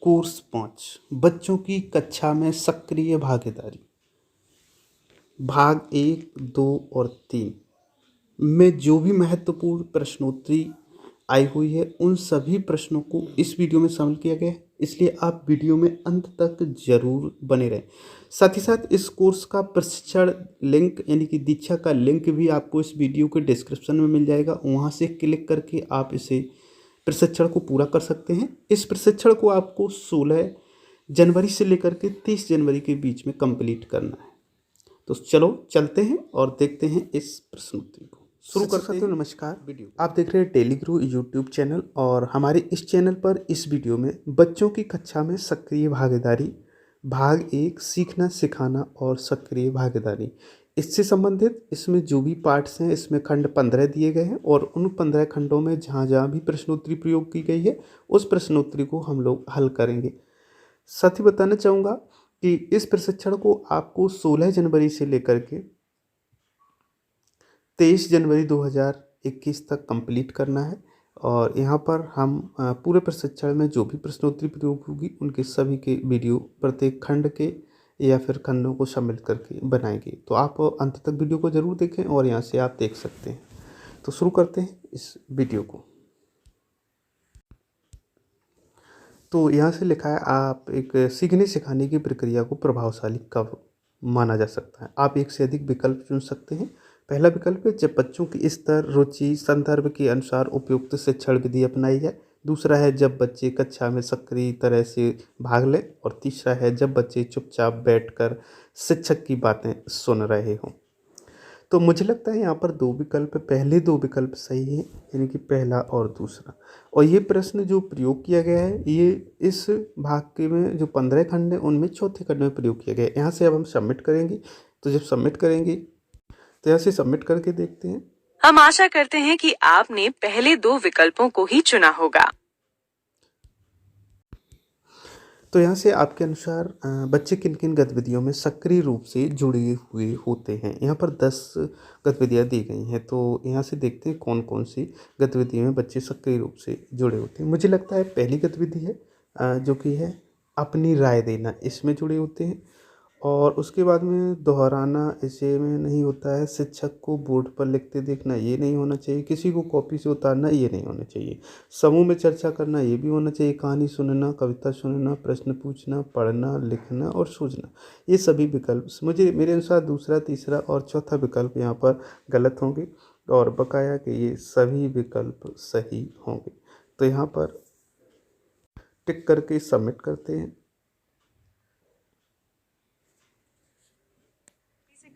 Course 5 बच्चों की कक्षा में सक्रिय भागीदारी भाग 1, 2 और 3 में जो भी महत्वपूर्ण प्रश्नोत्तरी आई हुई है उन सभी प्रश्नों को इस वीडियो में शामिल किया गया है, इसलिए आप वीडियो में अंत तक जरूर बने रहें। साथ ही साथ इस कोर्स का प्रशिक्षण लिंक यानी कि दीक्षा का लिंक भी आपको इस वीडियो के डिस्क्रिप्शन में मिल जाएगा। वहाँ से क्लिक करके आप इसे प्रशिक्षण को पूरा कर सकते हैं। इस प्रशिक्षण को आपको 16 जनवरी से लेकर के 30 जनवरी के बीच में कंप्लीट करना है। तो चलो चलते हैं और देखते हैं इस प्रश्नोत्तरी को। शुरू करते हैं। नमस्कार, वीडियो आप देख रहे हैं डेली गुरु यूट्यूब चैनल और हमारे इस चैनल पर इस वीडियो में बच्चों की कक्षा में सक्रिय भागीदारी भाग 1 सीखना सिखाना और सक्रिय भागीदारी, इससे संबंधित इसमें जो भी पार्ट्स हैं इसमें खंड 15 दिए गए हैं और उन 15 खंडों में जहाँ जहाँ भी प्रश्नोत्तरी प्रयोग की गई है उस प्रश्नोत्तरी को हम लोग हल करेंगे। साथ ही बताना चाहूँगा कि इस प्रशिक्षण को आपको 16 जनवरी से लेकर के 23 जनवरी 2021 तक कंप्लीट करना है और यहाँ पर हम पूरे प्रशिक्षण में जो भी प्रश्नोत्तरी प्रयोग होगी उनके सभी के वीडियो प्रत्येक खंड के या फिर खंडों को शामिल करके बनाएंगे। तो आप अंत तक वीडियो को ज़रूर देखें और यहाँ से आप देख सकते हैं। तो शुरू करते हैं इस वीडियो को। तो यहाँ से लिखा है, आप एक सीखने सिखाने की प्रक्रिया को प्रभावशाली कब माना जा सकता है। आप एक से अधिक विकल्प चुन सकते हैं। पहला विकल्प है जब बच्चों की स्तर रुचि संदर्भ के अनुसार उपयुक्त शिक्षण विधि अपनाई जाए। दूसरा है जब बच्चे कक्षा में सक्रिय तरह से भाग लें और तीसरा है जब बच्चे चुपचाप बैठकर शिक्षक की बातें सुन रहे हों। तो मुझे लगता है यहाँ पर दो विकल्प, पहले दो विकल्प सही हैं, यानी कि पहला और दूसरा। और ये प्रश्न जो प्रयोग किया गया है ये इस भाग के में जो 15 खंड हैं उनमें चौथे खंड में प्रयोग किया गया है। यहाँ से अब हम सबमिट करेंगे। तो जब सबमिट करेंगे तो यहाँ से सबमिट करके देखते हैं। हम आशा करते हैं कि आपने पहले दो विकल्पों को ही चुना होगा। तो यहाँ से आपके अनुसार बच्चे किन किन गतिविधियों में सक्रिय रूप से जुड़े हुए होते हैं। यहाँ पर 10 गतिविधियाँ दी गई हैं। तो यहाँ से देखते हैं कौन कौन सी गतिविधियों में बच्चे सक्रिय रूप से जुड़े होते हैं। मुझे लगता है पहली गतिविधि है जो कि है अपनी राय देना, इसमें जुड़े होते हैं। और उसके बाद में दोहराना इसे में नहीं होता है। शिक्षक को बोर्ड पर लिखते देखना ये नहीं होना चाहिए। किसी को कॉपी से उतारना ये नहीं होना चाहिए। समूह में चर्चा करना ये भी होना चाहिए। कहानी सुनना, कविता सुनना, प्रश्न पूछना, पढ़ना, लिखना और सूझना, ये सभी विकल्प मेरे अनुसार दूसरा, तीसरा और चौथा विकल्प यहाँ पर गलत होंगे और बकाया के ये सभी विकल्प सही होंगे। तो यहाँ पर टिक करके सबमिट करते हैं।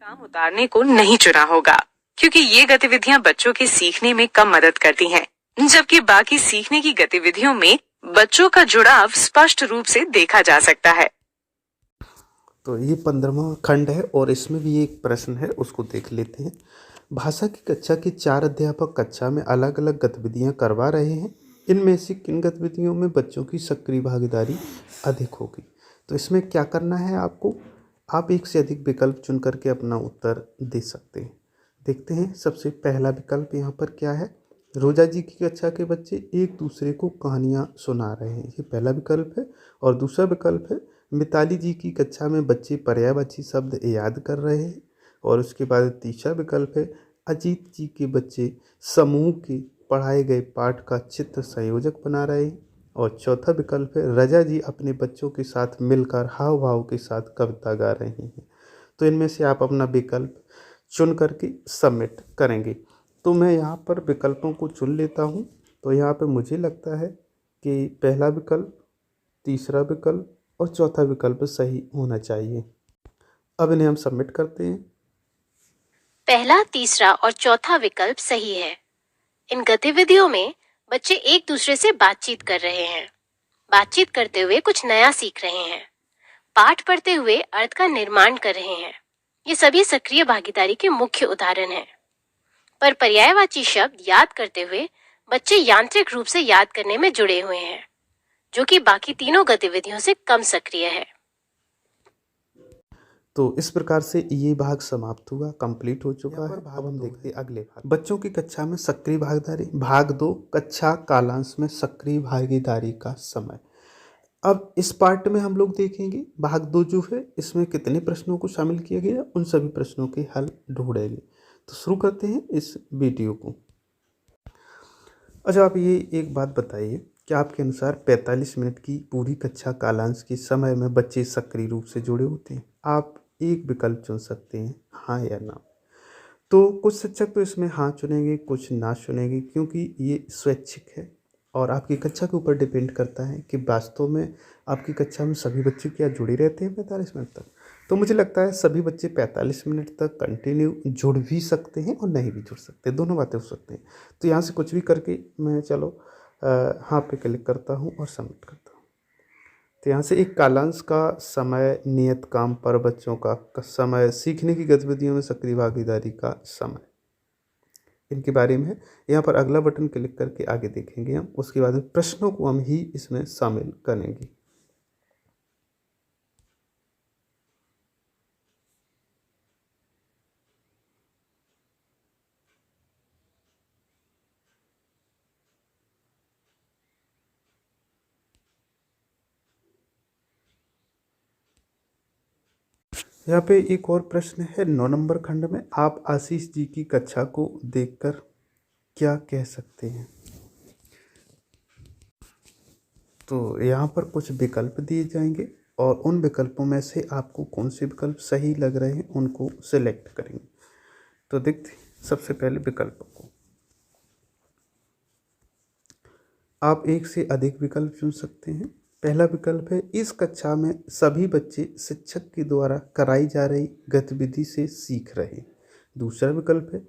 काम उतारने को नहीं चुना होगा क्योंकि ये गतिविधियां बच्चों के सीखने में कम मदद करती हैं, जबकि बाकी सीखने की गतिविधियों में बच्चों का जुड़ाव स्पष्ट रूप से देखा जा सकता है। तो ये 15वां खंड है और इसमें भी एक प्रश्न है, उसको देख लेते हैं। भाषा की कक्षा के 4 अध्यापक कक्षा में अलग अलग गतिविधियां करवा रहे हैं। इनमें से किन गतिविधियों में बच्चों की सक्रिय भागीदारी अधिक होगी। तो इसमें क्या करना है आपको, आप एक से अधिक विकल्प चुन करके अपना उत्तर दे सकते हैं। देखते हैं सबसे पहला विकल्प यहाँ पर क्या है। रोजा जी की कक्षा के बच्चे एक दूसरे को कहानियाँ सुना रहे हैं, ये पहला विकल्प है। और दूसरा विकल्प है मिताली जी की कक्षा में बच्चे पर्यायवाची शब्द याद कर रहे हैं। और उसके बाद तीसरा विकल्प है अजीत जी के बच्चे समूह के पढ़ाए गए पाठ का चित्र संयोजक बना रहे हैं। और चौथा विकल्प है रजा जी अपने बच्चों के साथ मिलकर हाव भाव के साथ कविता गा रहे हैं। तो इनमें से आप अपना विकल्प चुन करके सबमिट करेंगे। तो मैं यहाँ पर विकल्पों को चुन लेता हूँ। तो यहाँ पे मुझे लगता है कि पहला विकल्प, तीसरा विकल्प और चौथा विकल्प सही होना चाहिए। अब इन्हें हम सबमिट करते हैं। पहला, तीसरा और चौथा विकल्प सही है। इन गतिविधियों में बच्चे एक दूसरे से बातचीत कर रहे हैं। बातचीत करते हुए कुछ नया सीख रहे हैं। पाठ पढ़ते हुए अर्थ का निर्माण कर रहे हैं। ये सभी सक्रिय भागीदारी के मुख्य उदाहरण हैं। पर पर्यायवाची शब्द याद करते हुए बच्चे यांत्रिक रूप से याद करने में जुड़े हुए हैं, जो कि बाकी तीनों गतिविधियों से कम सक्रिय है। तो इस प्रकार से ये भाग समाप्त हुआ, कंप्लीट हो चुका है। अब हम देखते हैं अगले भाग, बच्चों की कक्षा में सक्रिय भागीदारी भाग 2 कक्षा कालांश में सक्रिय भागीदारी का समय। अब इस पार्ट में हम लोग देखेंगे भाग 2 जो है इसमें कितने प्रश्नों को शामिल किया गया, उन सभी प्रश्नों के हल ढूंढेंगे। तो शुरू करते हैं इस वीडियो को। अच्छा, आप ये एक बात बताइए कि आपके अनुसार 45 मिनट की पूरी कक्षा कालांश के समय में बच्चे सक्रिय रूप से जुड़े होते हैं? आप एक विकल्प चुन सकते हैं, हाँ या ना। तो कुछ शिक्षक तो इसमें हाँ चुनेंगे, कुछ ना चुनेंगे, क्योंकि ये स्वैच्छिक है और आपकी कक्षा के ऊपर डिपेंड करता है कि वास्तव में आपकी कक्षा में सभी बच्चे क्या जुड़े रहते हैं 45 मिनट तक। तो मुझे लगता है सभी बच्चे 45 मिनट तक कंटिन्यू जुड़ भी सकते हैं और नहीं भी जुड़ सकते, दोनों बातें हो सकती हैं। तो यहाँ से कुछ भी करके मैं चलो हाँ पे क्लिक करता हूँ और सबमिट करता हूँ। तो यहाँ से एक कालांश का समय, नियत काम पर बच्चों का समय, सीखने की गतिविधियों में सक्रिय भागीदारी का समय, इनके बारे में यहाँ पर अगला बटन क्लिक करके आगे देखेंगे हम। उसके बाद प्रश्नों को हम ही इसमें शामिल करेंगे। यहाँ पे एक और प्रश्न है 9 नंबर खंड में, आप आशीष जी की कक्षा को देखकर क्या कह सकते हैं? तो यहाँ पर कुछ विकल्प दिए जाएंगे और उन विकल्पों में से आपको कौन से विकल्प सही लग रहे हैं उनको सिलेक्ट करेंगे। तो देखते हैं सबसे पहले विकल्प को। आप एक से अधिक विकल्प चुन सकते हैं। पहला विकल्प है, इस कक्षा में सभी बच्चे शिक्षक के द्वारा कराई जा रही गतिविधि से सीख रहे हैं। दूसरा विकल्प है,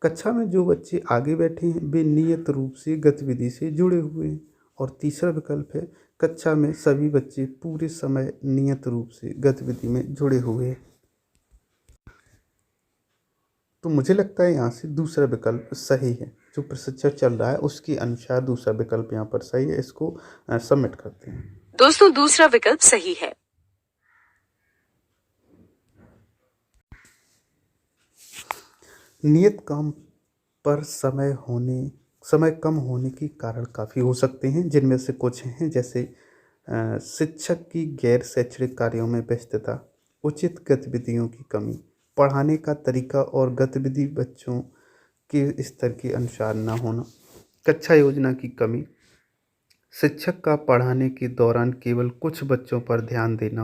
कक्षा में जो बच्चे आगे बैठे हैं वे नियत रूप से गतिविधि से जुड़े हुए हैं। और तीसरा विकल्प है, कक्षा में सभी बच्चे पूरे समय नियत रूप से गतिविधि में जुड़े हुए हैं। तो मुझे लगता है यहाँ से दूसरा विकल्प सही है, जो प्रशिक्षण चल रहा है उसके अनुसार दूसरा विकल्प यहाँ पर सही है। इसको सबमिट करते हैं। दोस्तों, दूसरा विकल्प सही है। नियत काम पर समय कम होने के कारण काफ़ी हो सकते हैं, जिनमें से कुछ हैं जैसे शिक्षक की गैर शैक्षणिक कार्यों में व्यस्तता, उचित गतिविधियों की कमी, पढ़ाने का तरीका और गतिविधि बच्चों के स्तर के अनुसार न होना, कक्षा योजना की कमी, शिक्षक का पढ़ाने के दौरान केवल कुछ बच्चों पर ध्यान देना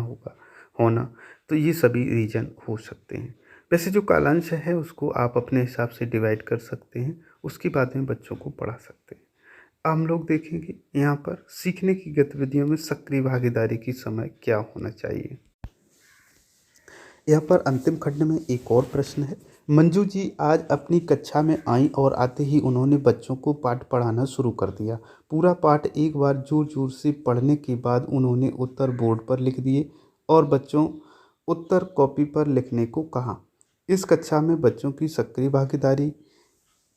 होना। तो ये सभी रीजन हो सकते हैं। वैसे जो कालांश है उसको आप अपने हिसाब से डिवाइड कर सकते हैं, उसके बाद में बच्चों को पढ़ा सकते हैं। अब हम लोग देखेंगे यहाँ पर सीखने की गतिविधियों में सक्रिय भागीदारी की समय क्या होना चाहिए। यहाँ पर अंतिम खंड में एक और प्रश्न है, मंजू जी आज अपनी कक्षा में आई और आते ही उन्होंने बच्चों को पाठ पढ़ाना शुरू कर दिया। पूरा पाठ एक बार जोर जोर से पढ़ने के बाद उन्होंने उत्तर बोर्ड पर लिख दिए और बच्चों उत्तर कॉपी पर लिखने को कहा। इस कक्षा में बच्चों की सक्रिय भागीदारी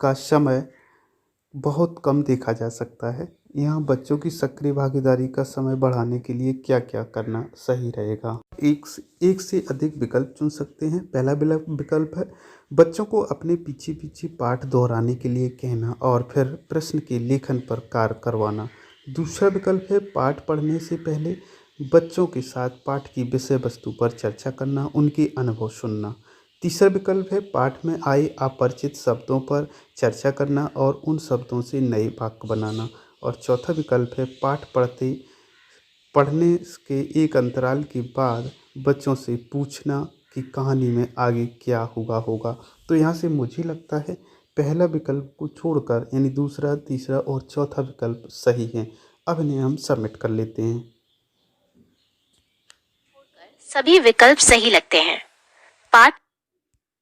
का समय बहुत कम देखा जा सकता है। यहाँ बच्चों की सक्रिय भागीदारी का समय बढ़ाने के लिए क्या क्या करना सही रहेगा? एक से अधिक विकल्प चुन सकते हैं। पहला विकल्प है, बच्चों को अपने पीछे पीछे पाठ दोहराने के लिए कहना और फिर प्रश्न के लेखन पर कार्य करवाना। दूसरा विकल्प है, पाठ पढ़ने से पहले बच्चों के साथ पाठ की विषय वस्तु पर चर्चा करना, उनके अनुभव सुनना। तीसरा विकल्प है, पाठ में आए अपरिचित शब्दों पर चर्चा करना और उन शब्दों से नए वाक्य बनाना। और चौथा विकल्प है, पाठ पढ़ने के एक अंतराल के बाद बच्चों से पूछना कि कहानी में आगे क्या होगा। तो यहाँ से मुझे लगता है पहला विकल्प को छोड़कर यानी दूसरा, तीसरा और चौथा विकल्प सही है। अब इन्हें हम सबमिट कर लेते हैं। सभी विकल्प सही लगते हैं। पाठ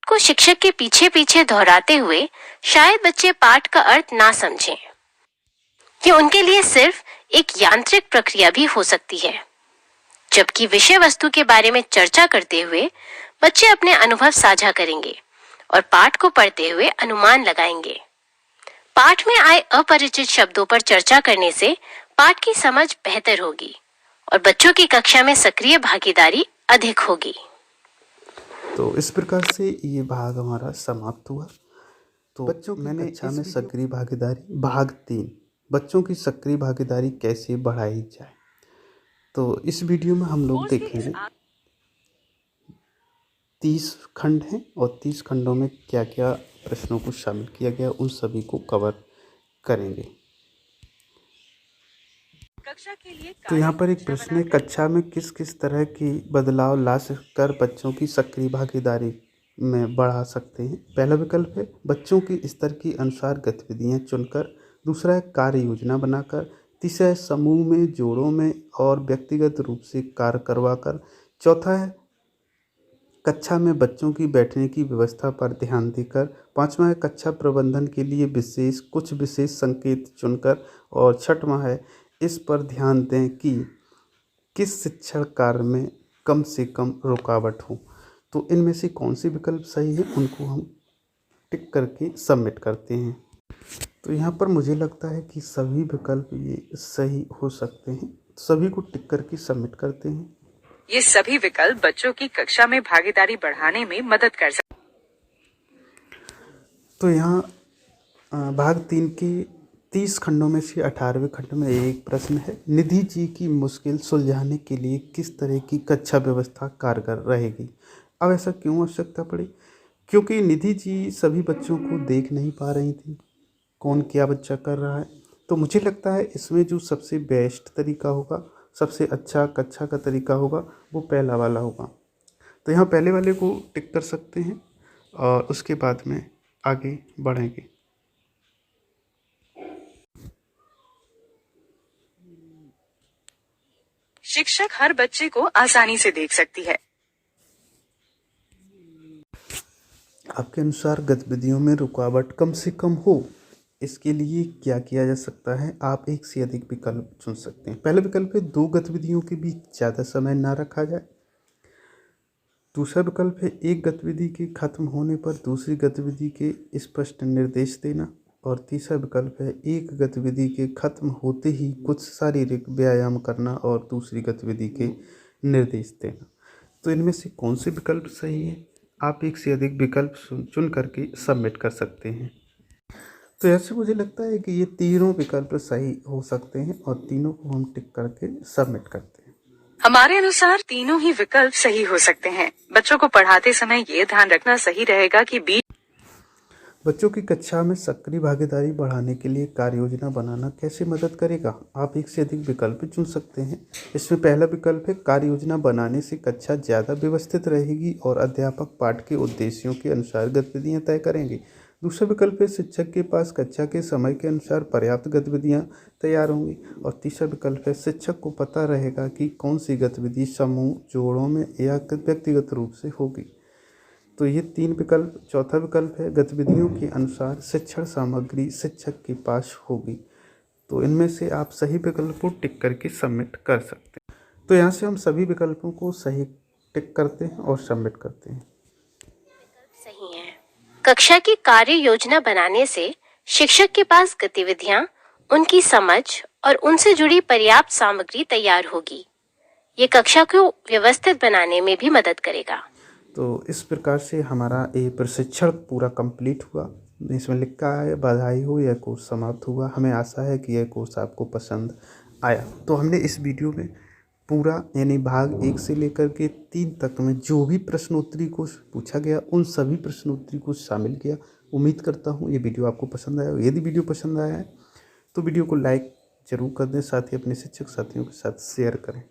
को शिक्षक के पीछे पीछे दोहराते हुए शायद बच्चे पाठ का अर्थ ना समझें। ये उनके लिए सिर्फ एक यांत्रिक प्रक्रिया भी हो सकती है, जबकि विषय वस्तु के बारे में चर्चा करते हुए बच्चे अपने अनुभव साझा करेंगे और पाठ को पढ़ते हुए अनुमान लगाएंगे। पाठ में आए अपरिचित शब्दों पर चर्चा करने से पाठ की समझ बेहतर होगी और बच्चों की कक्षा में सक्रिय भागीदारी अधिक होगी। तो इस प्रकार से ये भाग हमारा समाप्त हुआ। तो बच्चों की कक्षा में सक्रिय भागीदारी भाग 3, बच्चों की सक्रिय भागीदारी कैसे बढ़ाई जाए। तो इस वीडियो में हम लोग देखेंगे 30 खंड हैं और 30 खंडों में क्या क्या प्रश्नों को शामिल किया गया उन सभी को कवर करेंगे। कक्षा के लिए तो यहाँ पर एक प्रश्न है, कक्षा में किस किस तरह की बदलाव ला कर बच्चों की सक्रिय भागीदारी में बढ़ा सकते हैं। पहला विकल्प है बच्चों के स्तर के अनुसार गतिविधियाँ चुनकर, दूसरा है कार्य योजना बनाकर, तीसरा है समूह में, जोड़ों में और व्यक्तिगत रूप से कार्य करवाकर, चौथा है कक्षा में बच्चों की बैठने की व्यवस्था पर ध्यान देकर, पांचवा है कक्षा प्रबंधन के लिए कुछ विशेष संकेत चुनकर, और छठवां है इस पर ध्यान दें कि किस शिक्षण कार्य में कम से कम रुकावट हो। तो इनमें से कौन सी विकल्प सही है उनको हम टिक करके सबमिट करते हैं। तो यहाँ पर मुझे लगता है कि सभी विकल्प ये सही हो सकते हैं, सभी को टिक करके सबमिट करते हैं। ये सभी विकल्प बच्चों की कक्षा में भागीदारी बढ़ाने में मदद कर सकते हैं। तो यहाँ भाग 3 के 30 खंडों में से 18वें खंड में एक प्रश्न है, निधि जी की मुश्किल सुलझाने के लिए किस तरह की कक्षा व्यवस्था कारगर रहेगी। अब ऐसा क्यों आवश्यकता पड़ी? क्योंकि निधि जी सभी बच्चों को देख नहीं पा रही थी कौन क्या बच्चा कर रहा है। तो मुझे लगता है इसमें जो सबसे बेस्ट तरीका होगा, सबसे अच्छा कक्षा का तरीका होगा, वो पहला वाला होगा। तो यहाँ पहले वाले को टिक कर सकते हैं और उसके बाद में आगे बढ़ेंगे। शिक्षक हर बच्चे को आसानी से देख सकती है। आपके अनुसार गतिविधियों में रुकावट कम से कम हो, इसके लिए क्या किया जा सकता है? आप एक से अधिक विकल्प चुन सकते हैं। पहला विकल्प है 2 गतिविधियों के बीच ज़्यादा समय ना रखा जाए। दूसरा विकल्प है एक गतिविधि के खत्म होने पर दूसरी गतिविधि के स्पष्ट निर्देश देना। और तीसरा विकल्प है एक गतिविधि के खत्म होते ही कुछ शारीरिक व्यायाम करना और दूसरी गतिविधि के निर्देश देना। तो इनमें से कौन से विकल्प सही है? आप एक से अधिक विकल्प चुन करके सबमिट कर सकते हैं। तो ऐसे मुझे लगता है कि ये तीनों विकल्प सही हो सकते हैं और तीनों को हम टिक करके सबमिट करते हैं। हमारे अनुसार तीनों ही विकल्प सही हो सकते हैं। बच्चों को पढ़ाते समय ये ध्यान रखना सही रहेगा कि बच्चों की कक्षा में सक्रिय भागीदारी बढ़ाने के लिए कार्य योजना बनाना कैसे मदद करेगा। आप एक से अधिक विकल्प चुन सकते हैं। इसमें पहला विकल्प है कार्य योजना बनाने से कक्षा ज़्यादा व्यवस्थित रहेगी और अध्यापक पाठ के उद्देश्यों के अनुसार गतिविधियां तय करेंगे। दूसरा विकल्प है शिक्षक के पास कक्षा के समय के अनुसार पर्याप्त गतिविधियां तैयार होंगी। और तीसरा विकल्प है शिक्षक को पता रहेगा कि कौन सी गतिविधि समूह, जोड़ों में या व्यक्तिगत रूप से होगी। तो ये 3 विकल्प। चौथा विकल्प है गतिविधियों के अनुसार शिक्षण सामग्री शिक्षक के पास होगी। तो इनमें से आप सही विकल्प को टिक करके सबमिट कर सकते हैं। तो यहाँ से हम सभी विकल्पों को सही टिक करते हैं और सबमिट करते हैं। विकल्प सही है। कक्षा की कार्य योजना बनाने से शिक्षक के पास गतिविधियां, उनकी समझ और उनसे जुड़ी पर्याप्त सामग्री तैयार होगी। ये कक्षा को व्यवस्थित बनाने में भी मदद करेगा। तो इस प्रकार से हमारा ये प्रशिक्षण पूरा कंप्लीट हुआ। इसमें लिखा है बधाई हो, यह कोर्स समाप्त हुआ। हमें आशा है कि यह कोर्स आपको पसंद आया। तो हमने इस वीडियो में पूरा यानी भाग 1 से लेकर के 3 तक में जो भी प्रश्नोत्तरी को पूछा गया उन सभी प्रश्नोत्तरी को शामिल किया। उम्मीद करता हूँ ये वीडियो आपको पसंद आया। यदि वीडियो पसंद आया है तो वीडियो को लाइक ज़रूर कर दें, साथ ही अपने शिक्षक साथियों के साथ शेयर करें।